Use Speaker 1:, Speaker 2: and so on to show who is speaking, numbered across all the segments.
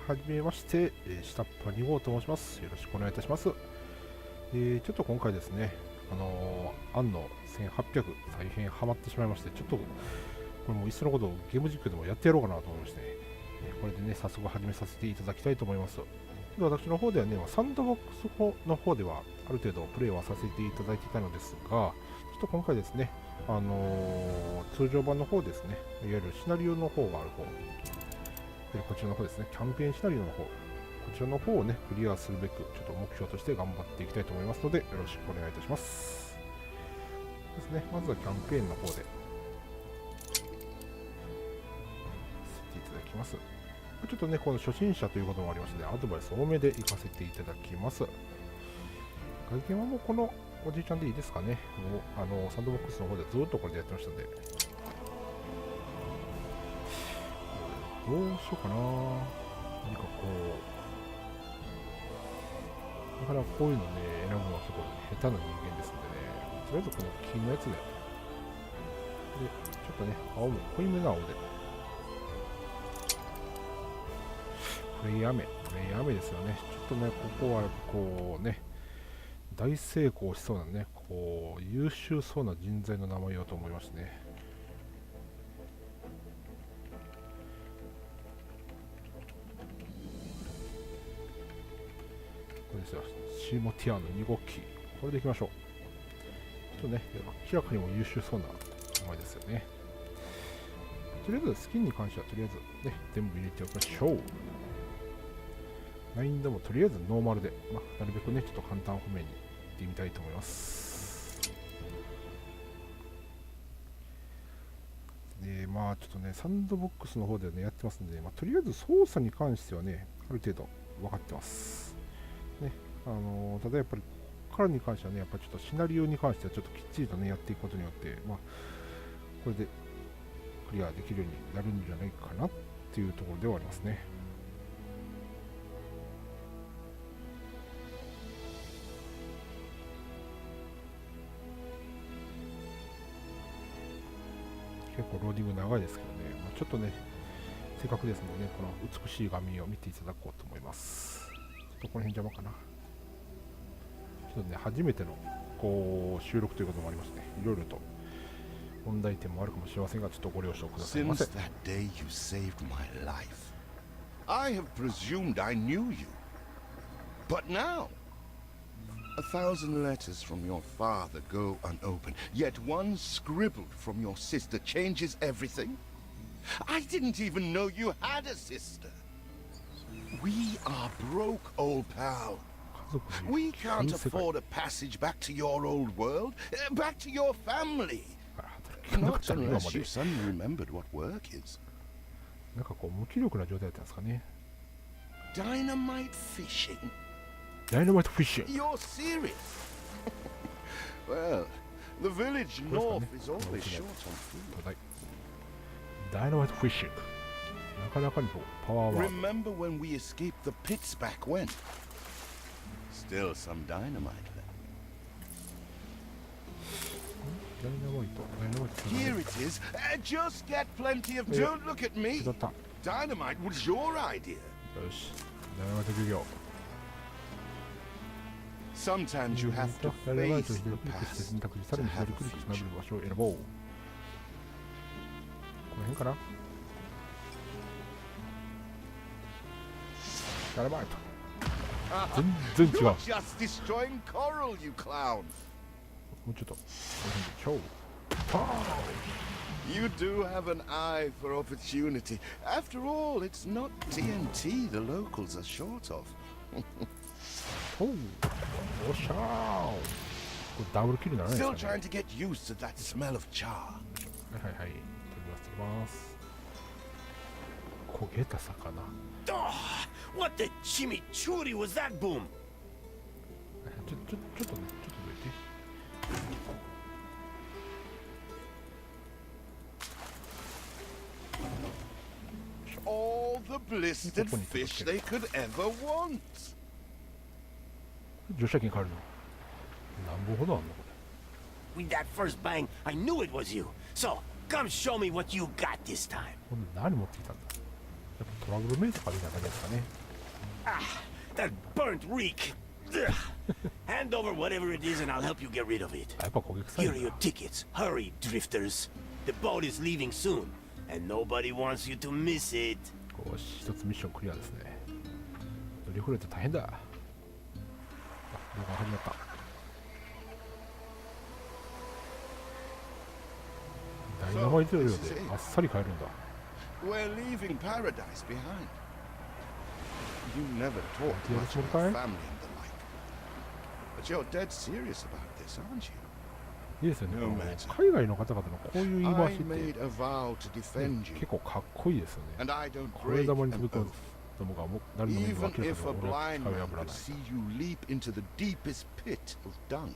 Speaker 1: はじめまして、下っ端2号と申します。よろしくお願いいたします。ちょっと今回ですね、ANNO1800 大変ハマってしまいまして、ちょっとこれもいっそのことゲーム実況でもやってやろうかなと思いまして、これでね、早速始めさせていただきたいと思います。で私の方ではね、サンドボックスの方ではある程度プレイはさせていただいていたのですが、ちょっと今回ですね、通常版の方ですね、いわゆるシナリオの方がある方、こちらの方ですね、キャンペーンシナリオの方、こちらの方をね、クリアするべく、ちょっと目標として頑張っていきたいと思いますので、よろしくお願いいたします。ですね、まずはキャンペーンの方で、させていただきます。ちょっとね、この初心者ということもありまして、アドバイス多めで行かせていただきます。外見はもうこのおじいちゃんでいいですかね。もうサンドボックスの方でずっとこれでやってましたんで。どうしようかな。何かこう、だからこういうのね、選ぶのは結構下手な人間ですんでね、とりあえずこの金のやつで、ちょっとね、青め、濃いめな青で。プレイ雨ですよね。ちょっとね、ここはこうね、大成功しそうなね、こう、優秀そうな人材の名前をと思いますね。これですよ、シーモティアの2号機。これでいきましょう。ちょっとね、明らかにも優秀そうな名前ですよね。とりあえず、スキンに関しては、とりあえずね、全部入れておきましょう。難易度もとりあえずノーマルで、なるべくね、ちょっと簡単方面に行ってみたいと思います。で、ちょっとね、サンドボックスの方でね、やってますんで、とりあえず操作に関してはね、ある程度分かってます。ね、ただやっぱり、ここからに関してはね、やっぱりちょっとシナリオに関してはちょっときっちりとね、やっていくことによって、これでクリアできるようになるんじゃないかなっていうところではありますね。結構ローディング長いですけどね、ちょっとね、せっかくですのでね、この美しい画面を見ていただこうと思います。ちょっとこの辺邪魔かな。ちょっとね、初めてのこう収録ということもありまして、いろいろと問題点もあるかもしれませんが、ちょっとご了承くださいませ。
Speaker 2: Since that day you saved my life, I have presumed I knew you. But now, 1,000 letters from your father go unopened, yet one scribbled from your sister changes everything. I didn't even know you had a sister. We are broke, old pal. We can't afford a passage back to your old world, back to your family. Not unless you suddenly remembered what work is.
Speaker 1: なんかこう無気力な状態だったんですかね。
Speaker 2: Dynamite fishing.
Speaker 1: Dynamite fishing.
Speaker 2: You're serious? Well, the village north is always short on food.
Speaker 1: Dynamite fishing. なかなかにパワーワード。
Speaker 2: Remember when we escaped the pits back when? Still some dynamite there. Here it is. Just get plenty of. Don't look at me. Dynamite was your idea.
Speaker 1: よし、ダイナマイト漁業。
Speaker 2: Sometimes you have to
Speaker 1: ダイナマイト
Speaker 2: face
Speaker 1: を
Speaker 2: the
Speaker 1: 左クリックして
Speaker 2: past
Speaker 1: 選択し、さ
Speaker 2: to
Speaker 1: らに
Speaker 2: have
Speaker 1: 左
Speaker 2: a
Speaker 1: クリックしな
Speaker 2: future.
Speaker 1: る場所を選ぼう。この辺かな。ダイナマイト。全然違う。
Speaker 2: You're just destroying coral, you clown.
Speaker 1: もうちょっと。この辺で超。
Speaker 2: You do have an eye for opportunity. After all, it's not TNT the locals are short of.
Speaker 1: おう。おっしゃー。これダブルキルにならないです
Speaker 2: Still
Speaker 1: かね。
Speaker 2: trying to get used to that smell of char.
Speaker 1: はいはいはい。取ります。焦げた魚。
Speaker 3: Oh, what the chimichurri was that boom?
Speaker 1: ちょっとね、ちょっとどいて。
Speaker 2: All the blistered fish they could ever want.
Speaker 1: 乗車券買えるの何本ほどあんのこ
Speaker 3: With that first bang, I knew it was you. So, come show me what you got this time.
Speaker 1: れ。これ何持ってきたんだ。ぱトラブルメイトが見ただけですかね。
Speaker 3: That burnt reek. Ugh. Hand over whatever it is and I'll help you get rid of it.
Speaker 1: やっぱ焦げ臭い
Speaker 3: Here
Speaker 1: ん
Speaker 3: are
Speaker 1: だ。
Speaker 3: your tickets. Hurry, drifters. The boat is leaving soon, and nobody wants you to miss it.
Speaker 1: よし、一つミッションクリアですね。乗り遅れて大変だ。あ、動画始まった。ダイナマイト量であっさり帰るんだ。
Speaker 2: We're leaving paradise behind. You never talk
Speaker 1: Yeah,
Speaker 2: much
Speaker 1: it's
Speaker 2: about
Speaker 1: okay.
Speaker 2: family and the like. But you're dead serious about this, aren't you?
Speaker 1: いいですよね。
Speaker 2: No matter.
Speaker 1: 海外の方々のこういう言い回
Speaker 2: I
Speaker 1: しって、
Speaker 2: made a vow to
Speaker 1: ね
Speaker 2: defend you,
Speaker 1: 結構かっこいいですよね。
Speaker 2: and I don't
Speaker 1: これ
Speaker 2: break
Speaker 1: 玉
Speaker 2: an
Speaker 1: に飛び込
Speaker 2: oath.
Speaker 1: むどもがもう誰の目にも
Speaker 2: Even
Speaker 1: 明ら
Speaker 2: if
Speaker 1: か
Speaker 2: a
Speaker 1: に俺は
Speaker 2: blind
Speaker 1: 誓い
Speaker 2: man
Speaker 1: 破らな
Speaker 2: could
Speaker 1: い。
Speaker 2: see you leap into the deepest pit of dung.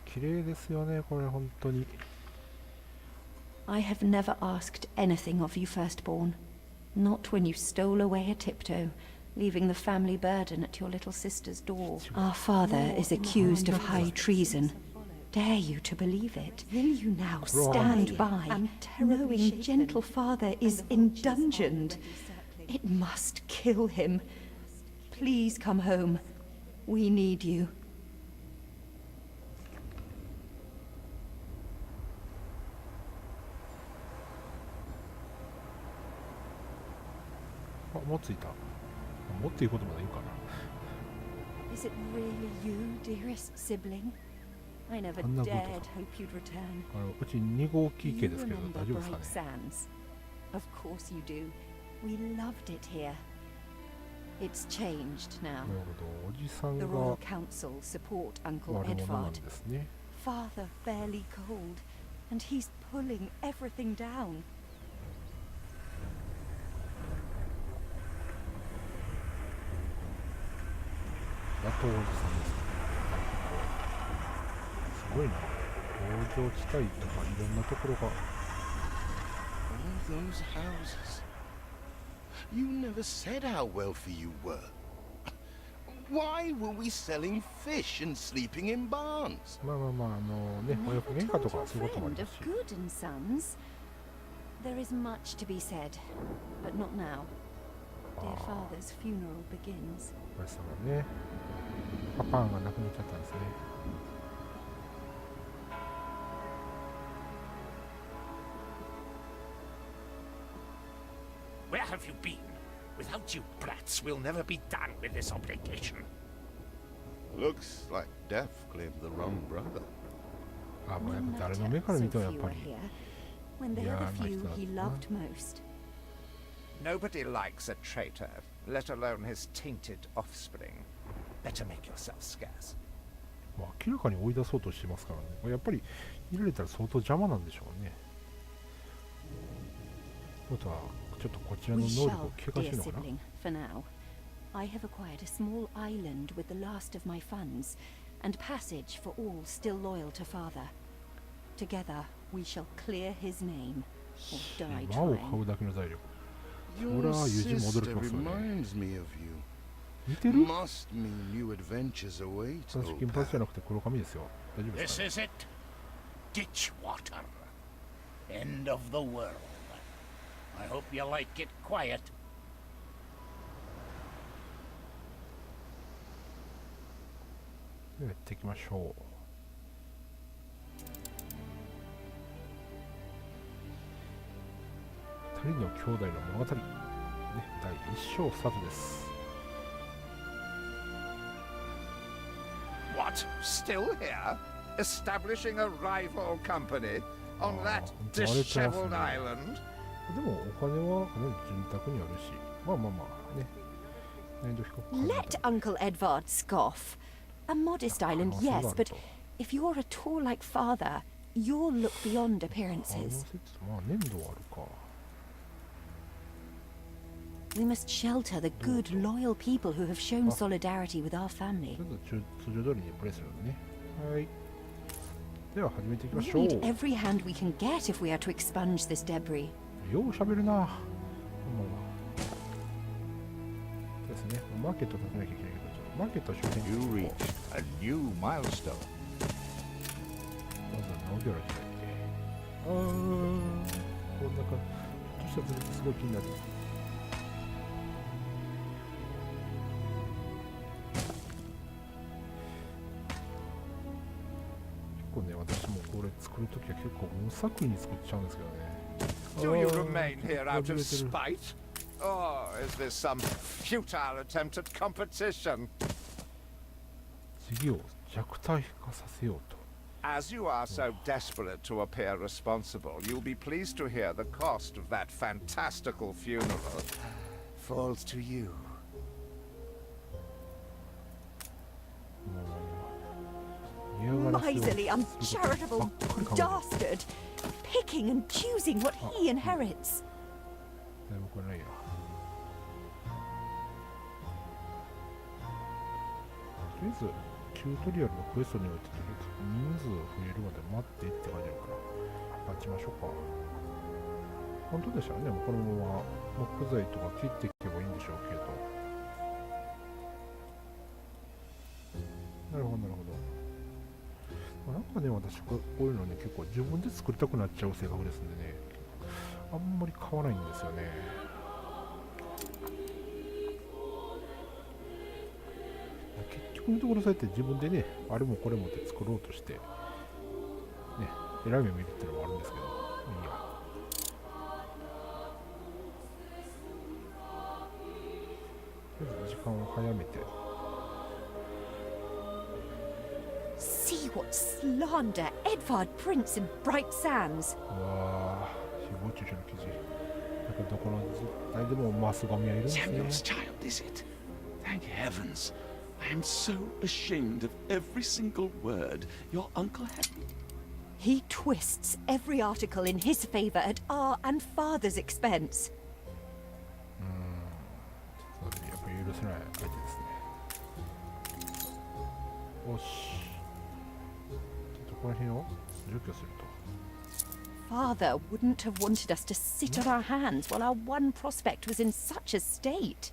Speaker 1: 綺麗ですよね、これ本当に。
Speaker 4: I have never asked anything of you, firstborn. Not when you stole away a tiptoe, leaving the family burden at your little sister's door. Our father is accused of high treason. Dare you to believe it? Will you now stand by, knowing gentle father is indungeoned? It must kill him. Please come home. We need you.
Speaker 1: あ、もうついた。もっていうことまでいいかな。
Speaker 4: Is it really you, dearest sibling? I never
Speaker 1: Anna
Speaker 4: dared
Speaker 1: Buddha.
Speaker 4: hope you'd return.
Speaker 1: うち2号機
Speaker 4: You
Speaker 1: 系ですけど
Speaker 4: remember
Speaker 1: 大丈夫ですか
Speaker 4: Bright
Speaker 1: ね。
Speaker 4: Sands? Of course you do. We loved it here. It's changed
Speaker 1: な
Speaker 4: now.
Speaker 1: るほど、おじさん
Speaker 4: The
Speaker 1: が
Speaker 4: Royal Council support Uncle
Speaker 1: 悪者なん
Speaker 4: Edvard.
Speaker 1: ですね。
Speaker 4: Father barely cold, and he's pulling everything down.
Speaker 1: やっとおじさんですね。すごいな。工場地帯とかいろんなところが。
Speaker 2: All those houses. You never said how wealthy you were. Why were we selling fish and sleeping in barns?
Speaker 1: まあまあまあ、ね、親子
Speaker 4: Never
Speaker 1: 喧嘩と
Speaker 4: told
Speaker 1: か
Speaker 4: your
Speaker 1: そういうこともあ
Speaker 4: friend
Speaker 1: りま
Speaker 4: of
Speaker 1: すし。
Speaker 4: good and sons. There is much to be said, but not now. Dear father's funeral begins.
Speaker 1: おやさんがね、パパンが亡くなっちゃったんですね。
Speaker 3: Where have you been? Without you brats, we'll never be done with this obligation.
Speaker 2: Looks like Death claimed the wrong brother.
Speaker 1: あ、もうやっ
Speaker 4: No
Speaker 1: ぱ誰の
Speaker 4: matter,
Speaker 1: 目から見ても
Speaker 4: so
Speaker 1: やっ
Speaker 4: few
Speaker 1: ぱ
Speaker 4: are
Speaker 1: り。
Speaker 4: here, when they
Speaker 1: Yeah,
Speaker 4: are the
Speaker 1: nice
Speaker 4: few
Speaker 1: that,
Speaker 4: he
Speaker 1: huh?
Speaker 4: loved most.
Speaker 5: Nobody likes a traitor, let alone his tainted offspring. Better make yourself scarce.
Speaker 1: まあ明らかに追い出そうとしてますからね。これやっぱり入れられたら相当邪魔なんでしょうね。あとはちょっとこちらの
Speaker 4: We
Speaker 1: 能力
Speaker 4: shall,
Speaker 1: を警戒して
Speaker 4: dear
Speaker 1: るのかな。
Speaker 4: sibling, for now. I have acquired a small island with the last of my funds, and passage for all still loyal to father. Together we shall clear his name, or die
Speaker 1: 馬を買
Speaker 4: trying.
Speaker 1: うだけの財力。
Speaker 2: Your
Speaker 1: Ura, 유지 못
Speaker 2: sister
Speaker 1: 얻을 것 같네.
Speaker 2: reminds me of you.
Speaker 1: 似てる？
Speaker 2: Must mean new adventures await.
Speaker 1: 私
Speaker 2: old
Speaker 1: 金髪じゃ
Speaker 2: pal.
Speaker 1: なくて黒髪ですよ。大丈夫です
Speaker 3: This
Speaker 1: かね。
Speaker 3: is it. Ditch water. End of the world. I hope you like it quiet.
Speaker 1: ではやっていきましょう。二人の兄弟の物語、ね、第1章スタートです。
Speaker 5: What? Still here? Establishing a rival company on that disheveled island?
Speaker 1: でもお金はかなり潤沢にあるし、まあまあまあね。難易度低く感じ
Speaker 4: Let
Speaker 1: た。
Speaker 4: Uncle Edvard scoff. A modest island, yes, but if you're at all like father, you'll look beyond
Speaker 1: あの
Speaker 4: appearances.
Speaker 1: 説、まあ粘土はあるか。
Speaker 4: We must shelter the good, loyal people who have shown solidarity with our family.
Speaker 1: ちょっと通常通りにプレイするのね。はい。では始めていきま
Speaker 4: We
Speaker 1: しょう。
Speaker 4: need every hand we can get if we are to expunge this debris.
Speaker 1: よう喋るな。まあまあ。そうですね。マーケット立てなきゃいけないけど、マーケットを周辺
Speaker 6: You
Speaker 1: に
Speaker 6: reached a new milestone.
Speaker 1: まずは直木原開いて。こんなかちょっとしたずれてすごい気になる。結構ね、私もこれ作るときは結構無作為に作っちゃうんですけどね。
Speaker 5: Do you remain here out of spite? Or is this some futile attempt at competition?
Speaker 1: 事業を弱体化させようと。
Speaker 5: As you are so desperate to appear responsible, you'll be pleased to hear the cost of that fantastical funeral falls to you.
Speaker 4: Miserly, uncharitable dastard! Picking and choosing what he inherits.
Speaker 1: でもこれないや。とりあえずチュートリアルのクエストにおいてとりあえず人数増えるまで待ってって書いてあるから待ちましょうか。本当でしたらね、もうこのまま木材とか切っていけばいいんでしょうけど。なるほどなるほど。なんかね、私こういうのね、結構自分で作りたくなっちゃう性格ですんでね、あんまり買わないんですよね。結局のところそうやって自分でね、あれもこれもって作ろうとして、ね、選びを見るっていうのもあるんですけど、いいや。とりあえず時間を早めて。
Speaker 4: See what slander Edvard Prince in Bright Sands.
Speaker 1: わあ、誹謗中傷の記事。だけどこの時代でもマスゴミはいるんですね。
Speaker 6: Samuel's child, is it? Thank heavens. I am so ashamed of every single word your uncle had.
Speaker 4: He twists every article in his favor at our and father's expense.
Speaker 1: ちょっとやっぱり許せない相手ですね。よし。この辺を除去すると。
Speaker 4: Father wouldn't have wanted us to sit on our hands while our one prospect was in such a state.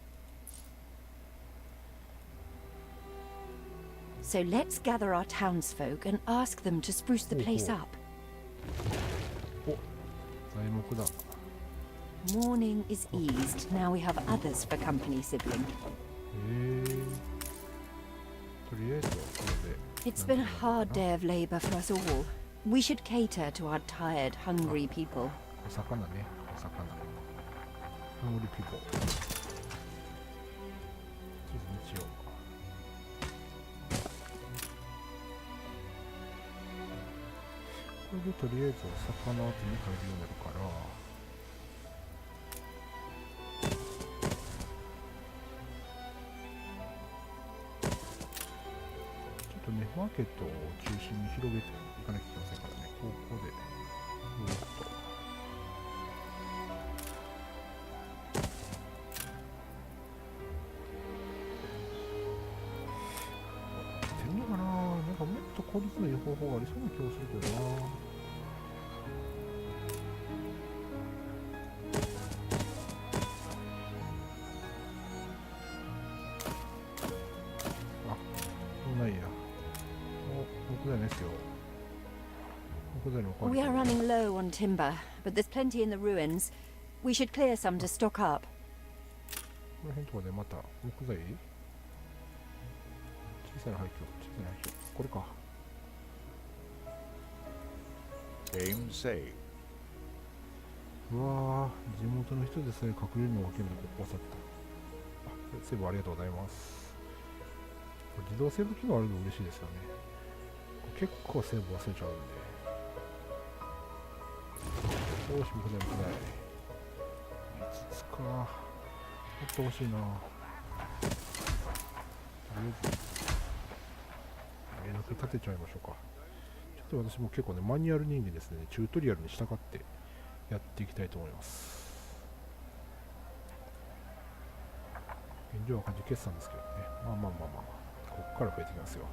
Speaker 4: So let's gather our townsfolk and ask them to spruce the place up.
Speaker 1: お、材木だ。
Speaker 4: Mourning is eased. Now we have others for company, sibling.
Speaker 1: とりあえずこれで。
Speaker 4: It's been a hard day of labor for us all. We should cater to our tired, hungry people.
Speaker 1: お魚ね、お魚。Hungry people。日曜。これでとりあえずお魚を手に入るようになるから。ね、マーケットを中心に広げていかなきゃいけませんからね、ここで、ぐーっと。やってんのかな、なんかもっと効率のいい方法がありそうな気もするけどな。あ、そうないや。
Speaker 4: We are running low on timber, but there's plenty in the ruins. We should clear some to stock up.
Speaker 1: この辺とかでまた木材、小さな廃墟、小さな廃墟、これか。
Speaker 3: Game save.
Speaker 1: うわー、地元の人でさえ隠れるのが分けるのここさった。あ、セーブありがとうございます。これ自動セーブ機能あるの嬉しいですよね。結構セーブ忘れちゃうんで。よし、僕でもくらい。5つか。もっと欲しいな。とりあえず、立てちゃいましょうか。ちょっと私も結構ね、マニュアル人間ですね、チュートリアルに従ってやっていきたいと思います。現状は感じ決算ですけどね。まあまあまあまあ、ここから増えてきますよ。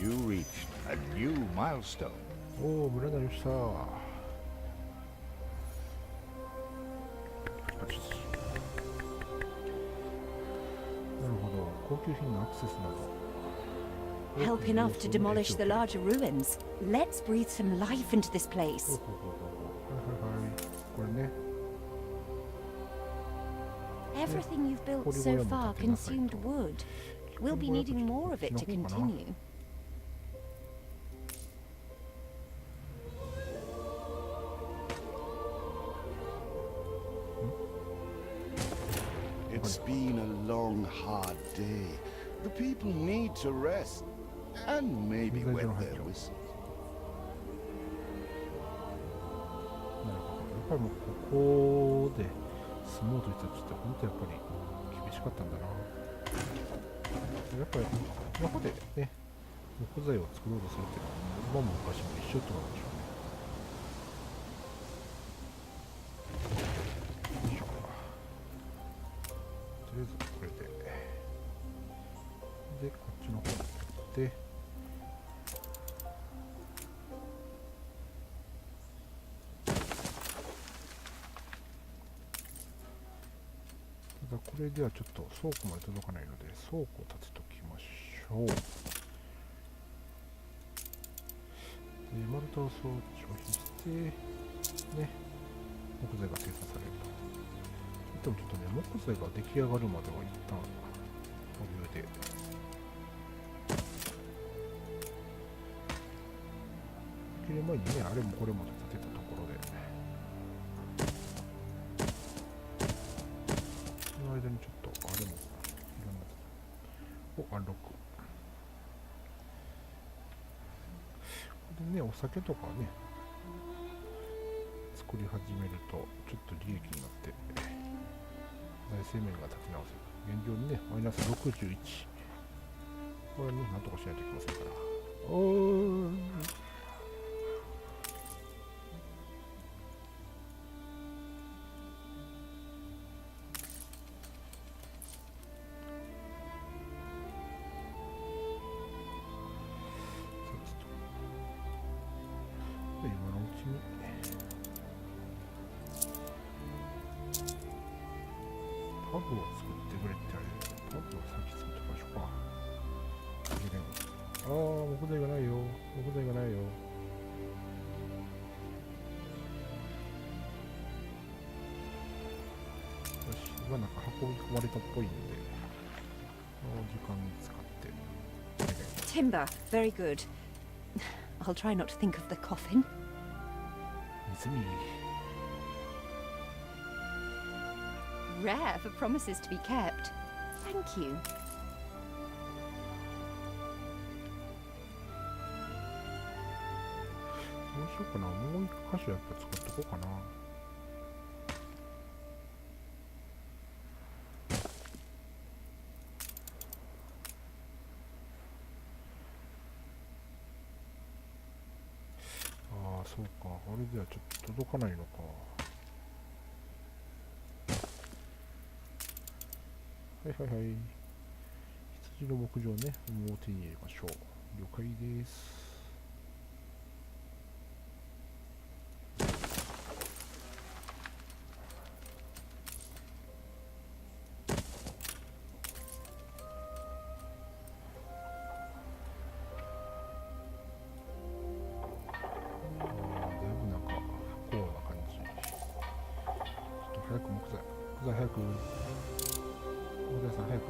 Speaker 3: You reached a new milestone.
Speaker 1: おお、村になりました。なるほど、高級品のアクセスなど。
Speaker 4: Help enough to demolish the larger ruins. Let's breathe some life into this place.
Speaker 1: これね。
Speaker 4: Everything you've built so far consumed wood. We'll be needing more of it to continue.
Speaker 2: It's been a long, hard day. The people need to rest and maybe wet their whistles.
Speaker 1: なるほど。やっぱりもうここで住もうという人たちって本当やっぱり厳しかったんだな。やっぱりここでね、木材を作ろうとするっていうのは今も昔も一緒ってことなんでしょうね。よいしょ。とりあえずこれでこっちの方に行って、ただこれではちょっと倉庫まで届かないので倉庫を建てときましょう。で丸太を装置をしてね、木材が生産されると。でもちょっとね、木材が出来上がるまでは一旦保留で。切る前にね、あれもこれも建てたところで、その間にちょっとあれもいろんなをアンロック。でね、お酒とかね作り始めるとちょっと利益になって財政面が立て直せる。現状にねマイナス61、これねなんとかしないといけませんから。おー、今のうちにパブを作ってくれってあれ、パブを先作っておきましょうか。ああ、木材がないよ。木材がないよ。よし、今なんか運び込まれたっぽいんで、時間使って。
Speaker 4: Timber, very good. I'll try not to think of the coffin.
Speaker 1: 水に。
Speaker 4: Rare for promises to be kept. Thank you.
Speaker 1: どうしようかな。もう一箇所やっぱ作っとこうかな。ああ、そうか。あれではちょっと届かないのか。はいはいはい。羊の牧場ね、もう手に入れましょう。了解です。早く木材早く、木材さん早く。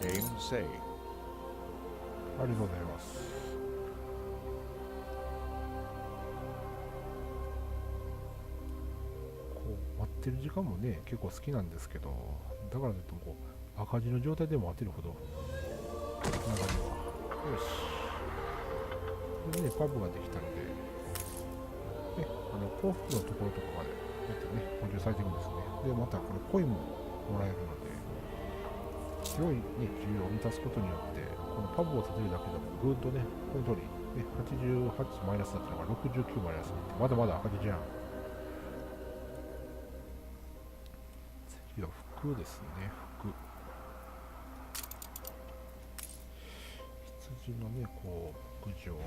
Speaker 5: Game saved.
Speaker 1: ありがとうございます。こう待ってる時間もね結構好きなんですけど、だからといってもこう赤字の状態でも当てるほど中には。よし、これねパブができたので、ね、幸福のところとかまでやってね補充されていくんですね。でまたこのコインももらえるので、広いね需要を満たすことによってこのパブを建てるだけでもぐーっとねこの通り、ね、88マイナスだったのが69マイナスになって、まだまだ赤字じゃん。次は服ですね。服、羊のねこう牧場、ちょっ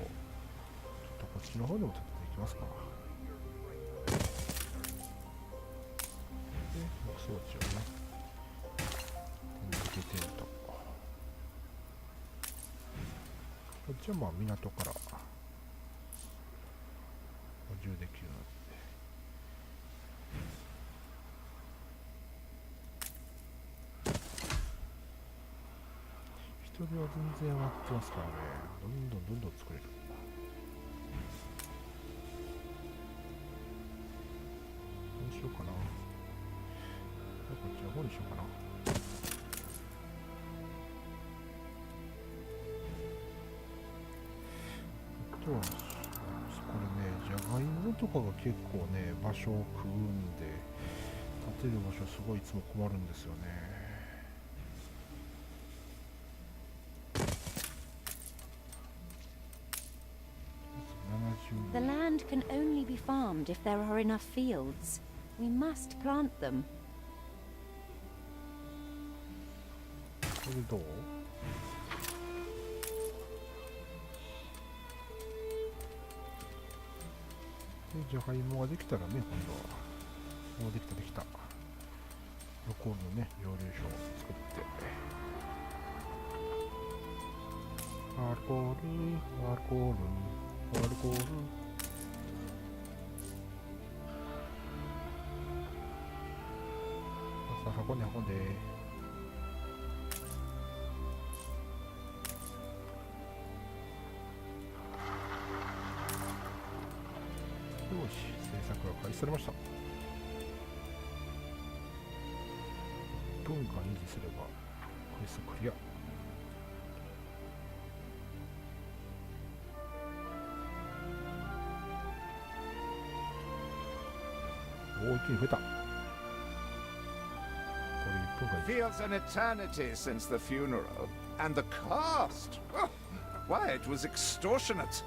Speaker 1: とこっちの方でも建てていきますか。で装置をね点々と。こっちはまあ港から補充できるので、人手は全然上がってますからね。どんどん作れる。どうしようかな。こっちの方にしようかな。これね、じゃがいもとかが結構ね、場所を食うんで、建てる場所すごいいつも困るんですよね。
Speaker 4: The land can only be farmed if there are enough fields. We must plant them.
Speaker 1: これどう？で、じゃがいもができたらね、今度は。もうできた。アルコールのね、蒸留所を作って。アルコール。さあ、運んで。よし、制作が開始されました。1分間維持すればクエストクリア。おお、一気に増えた。これ1分間維持。
Speaker 5: Feels an eternity since the funeral. And the cost! Oh, why, it was extortionate.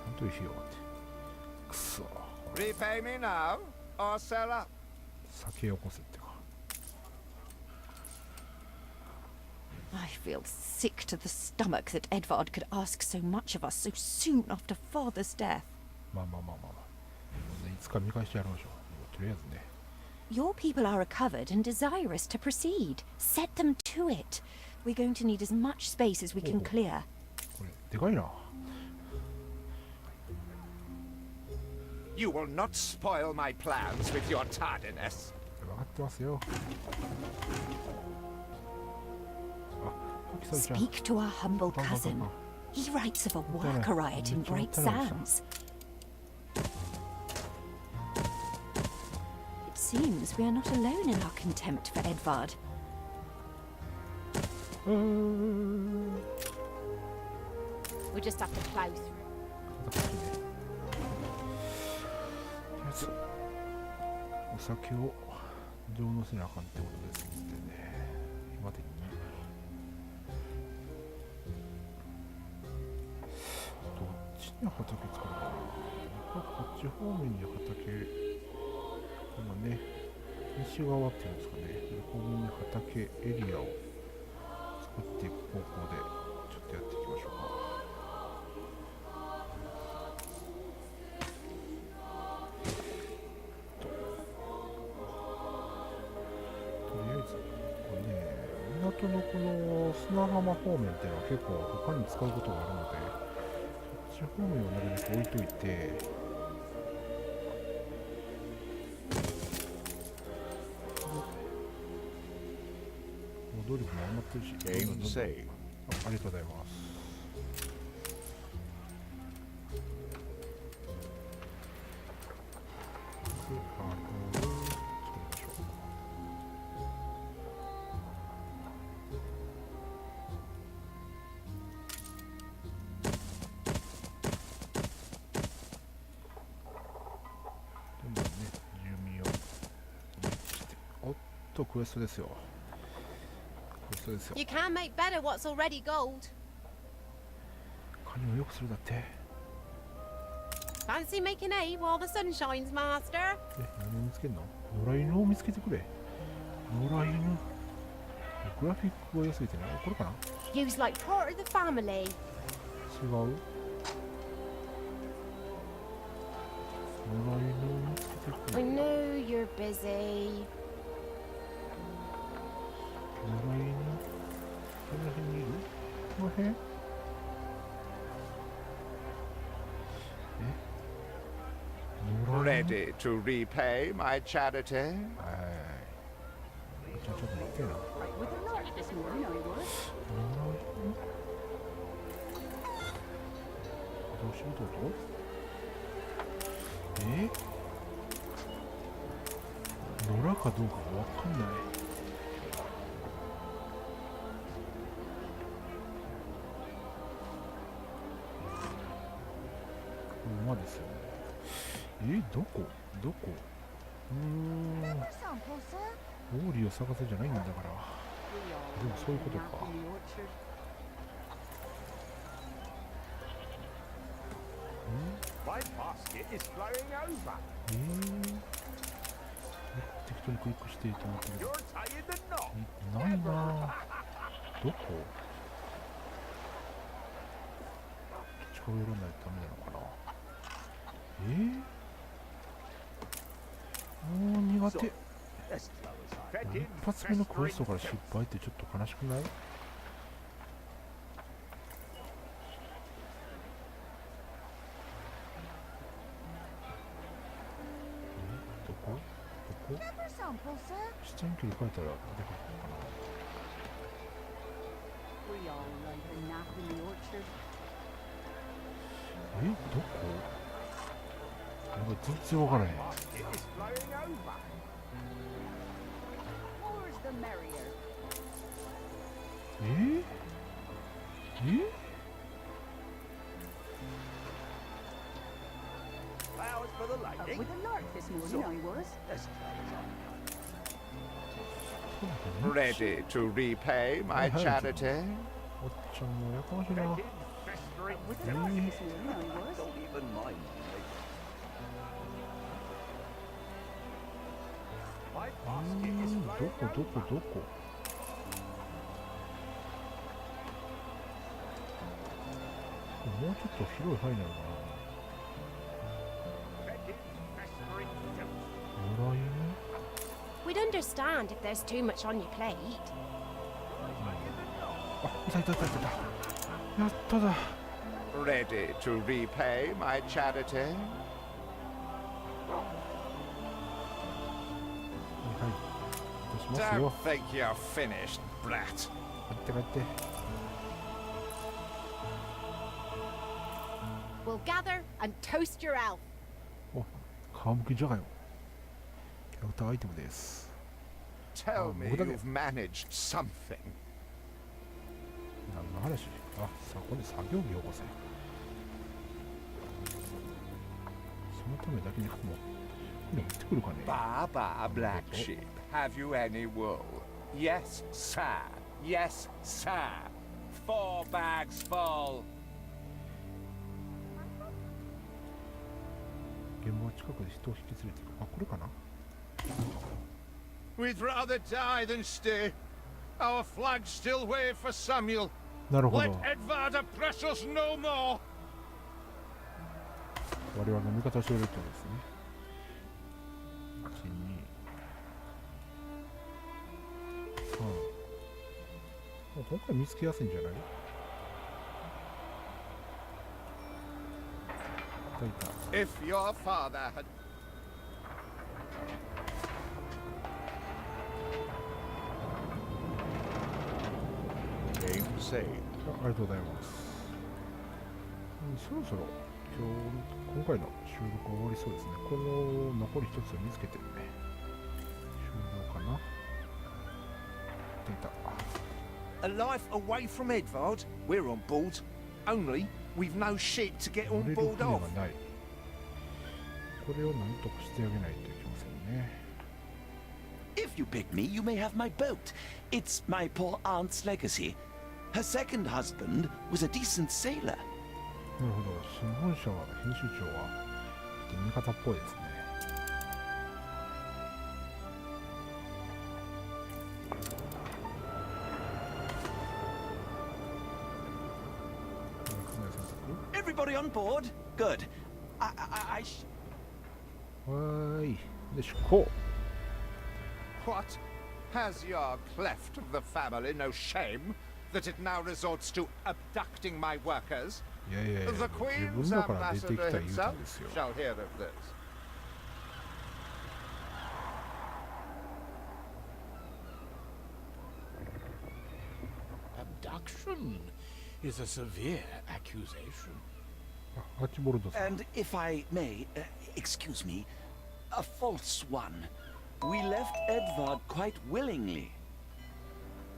Speaker 1: 本当に費用があって。くそ。
Speaker 5: Repay me now, or sell up.
Speaker 1: 酒よこせってか。
Speaker 4: I feel sick to the stomach that Edvard could ask so much of us so soon after father's death.
Speaker 1: まあ。いつか見返してやりましょう。とりあえずね。
Speaker 4: Your people are recovered and desirous to proceed. Set them to it. We're going to need as much space as we can clear.
Speaker 1: これ、でかいな。
Speaker 5: You will not spoil my plans with your tardiness.
Speaker 1: 分かってますよ。
Speaker 4: Speak to our humble cousin. He writes of a worker riot in Bright Sands. It seems we are not alone in our contempt for Edvard.
Speaker 7: We just have to plow through.
Speaker 1: お酒を上乗せなあかんってことですのでね。今的にどっちに畑作るかな。こっち方面に畑、今ね、西側っていうんですかね、ここに畑エリアを作っていく方向でちょっとやっていきましょうか。港のこの砂浜方面っていうのは結構他に使うことがあるので、そっち方面をなるべく置いといて、動力も余ってるし、ありがとうございます。クエストですよ。
Speaker 7: You can't make better what's already gold.
Speaker 1: 金を良くするだって。
Speaker 7: Fancy making hay while the sun shines, master?
Speaker 1: 何を見つけるの？野良犬を見つけてくれ。野良犬。グラフィックが良すぎてね。これかな？
Speaker 7: Use like part of the family.
Speaker 1: 違う？野良犬を見つけてくれ。
Speaker 7: I know you're busy.
Speaker 5: Ready to repay my charity?
Speaker 1: はい。じゃあちょっと待ってよな。どうしようと野良かどうかがわかんない。馬ですよね。どこオーリーを探せじゃないんだから。でもそういうことか。適当にクリックしていいと思ったけどないなぁ。どこ近寄らないとダメなのかな。もう苦手。一発目のクエストから失敗ってちょっと悲しくない？どこ視点切り替えたら出てくるのかな。どこ？全然わからへん。
Speaker 5: Ready to repay my charity?
Speaker 1: おっちゃんもやかましいな。どこもうちょっと広い範囲なのかな。野良犬？
Speaker 7: We'd understand if there's too much on your plate.
Speaker 1: あ、いた。やっただ。
Speaker 5: Ready to repay my charity?
Speaker 1: はい。出しますよ。
Speaker 5: Don't think you're finished, brat.
Speaker 1: 帰って。
Speaker 7: We'll gather and toast your elf.
Speaker 1: お、皮むきじゃがよ。キャラクターアイテムです。
Speaker 5: Tell me
Speaker 1: 뭐다,
Speaker 5: you've managed something.
Speaker 1: 何の話？あ、さこで作業着を起こせ。そのためだけに服も持ってくるかね。
Speaker 5: Baba, black sheep, have you any wool? Yes, sir. Yes, sir. 4 bags full.
Speaker 1: 現場は近くで人を引き連れていく。あ、これかな。
Speaker 2: We'd rather die than stay. Our flags still wave for Samuel.
Speaker 1: なるほど。
Speaker 2: Let Edvard oppress us no more.
Speaker 1: 我々の味方をしてくれるってことですね。1、2、3。もう今回見つけやすいんじゃない？いた。
Speaker 5: If your father had... Game saved.
Speaker 1: ありがとうございます。そろそろ今回の収録終わりそうですね。この残り一つを見つけてるね。終了かな。出た。
Speaker 5: A life away from Edvard? We're on board. Only we've no ship to get
Speaker 1: 乗
Speaker 5: on
Speaker 1: れる
Speaker 5: board
Speaker 1: 船
Speaker 5: of.
Speaker 1: がない。これをなんとかしてあげないといけませんね。
Speaker 6: If you pick me, you may have my boat. It's my poor aunt's legacy. Her second husband was a decent sailor.
Speaker 1: なるほど。新聞社は編集長は味方っぽいですね。
Speaker 6: Everybody on board? Good. I
Speaker 1: はーい。で、出航。
Speaker 5: What? Has your cleft of the family no shame? that it now resorts to abducting my workers.
Speaker 1: いやいやいや、
Speaker 5: The
Speaker 1: 自
Speaker 5: Queen's
Speaker 1: 分だから出てきた
Speaker 5: ambassador
Speaker 1: 言うた
Speaker 5: himself
Speaker 1: んですよ。
Speaker 5: shall hear of this.
Speaker 3: Abduction is a severe accusation.
Speaker 1: アーチボルドさん。
Speaker 6: And if I may, excuse me, a false one. We left Edvard quite willingly.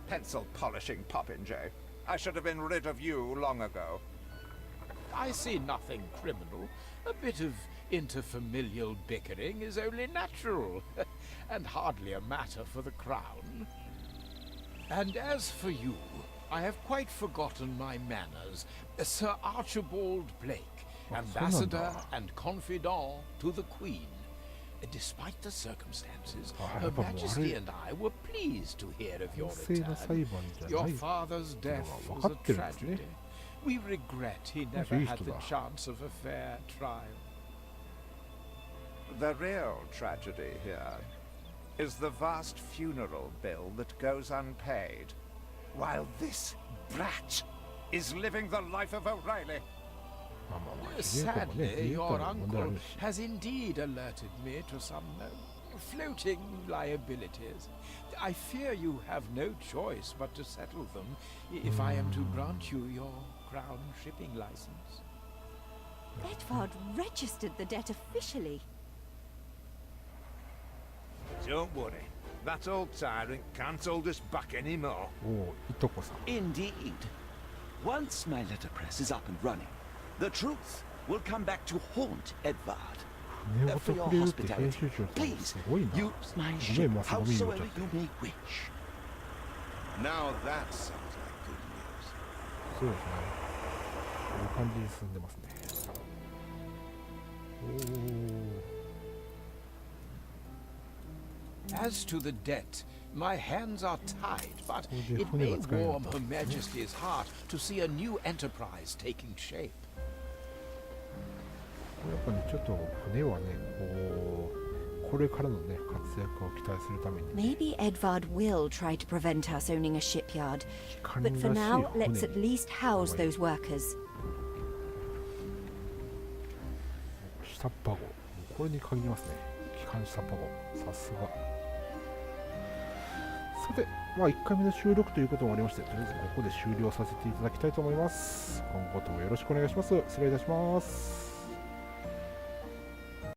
Speaker 5: Pencil polishing popinjay. I should have been rid of you long ago.
Speaker 3: I see nothing criminal. A bit of interfamilial bickering is only natural, and hardly a matter for the crown. And as for you, I have quite forgotten my manners. Sir Archibald Blake, ambassador and confidant to the Queen. Despite the circumstances, Her Majesty and I were pleased to hear of your return. Your father's death was a tragedy. We regret he never had the chance of a fair trial.
Speaker 5: The real tragedy here is the vast funeral bill that goes unpaid, while this brat is living the life of O'Reilly.
Speaker 3: Sadly, your uncle has indeed alerted me to some floating liabilities. I fear you have no choice but to settle them if I am to grant you your crown shipping license.
Speaker 4: Edvard registered the debt officially.
Speaker 5: Don't worry, that old tyrant can't hold us back anymore.
Speaker 1: おお、いとこさん。
Speaker 6: Indeed. Once my letterpress is up and running, the truth will come back to haunt Edvard.
Speaker 1: 船ごと
Speaker 6: For your
Speaker 1: くれるって編
Speaker 6: hospitality,
Speaker 1: 集長さん
Speaker 6: please
Speaker 1: すごいな。
Speaker 6: use my
Speaker 1: ごめ
Speaker 6: ship
Speaker 1: ん、まさごみ言うちゃ
Speaker 6: howsoever
Speaker 1: って。
Speaker 6: you may wish.
Speaker 2: Now that sounds like good news.
Speaker 1: そうですね。こういう感じに進んでますね。お
Speaker 3: As to the debt, my hands are tied, but
Speaker 1: Oh,
Speaker 3: it
Speaker 1: the
Speaker 3: may
Speaker 1: phone is going
Speaker 3: warm
Speaker 1: up.
Speaker 3: Her Majesty's heart to see a new enterprise taking shape.
Speaker 1: やっぱね、ちょっと船はね、これからのね、活躍を期待するために、ね、
Speaker 4: Maybe Edvard will try to prevent us owning a shipyard.
Speaker 1: 機関
Speaker 4: But
Speaker 1: らしい
Speaker 4: for now,
Speaker 1: 船
Speaker 4: let's at
Speaker 1: に
Speaker 4: least house those workers.
Speaker 1: 下っ端号。これに限りますね。機関下っ端号。さすが。さて、まあ1回目の収録ということもありまして、とりあえずここで終了させていただきたいと思います。今後ともよろしくお願いします。失礼いたします。